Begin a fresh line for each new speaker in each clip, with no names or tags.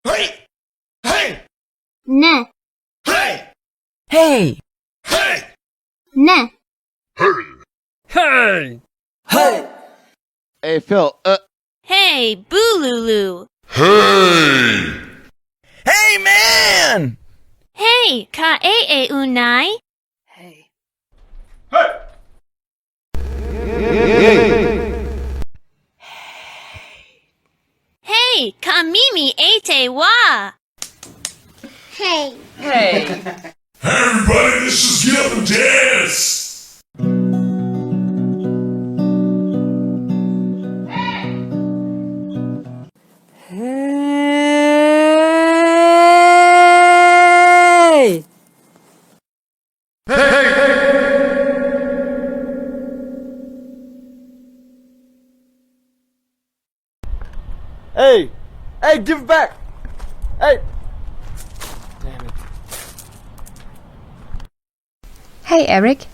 Hey! Hey!
Ne,
Hey!
Hey!
Hey!
ne,
Hey!
Hey!
Hey, Phil,
Hey, Boolulu.
Hey!
Hey, man!
Hey, ka unai.
Hey.
Hey, ka mimi ate wa.
hey.
Hey!
Everybody, let's just get up and dance!
Hey!
hey! Hey, give it back! Hey! Damn it.
Hey, Eric.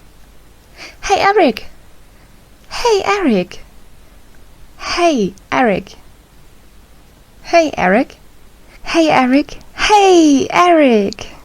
Hey, Eric. Hey, Eric. Hey, Eric. Hey, Eric. Hey, Eric. Hey, Eric.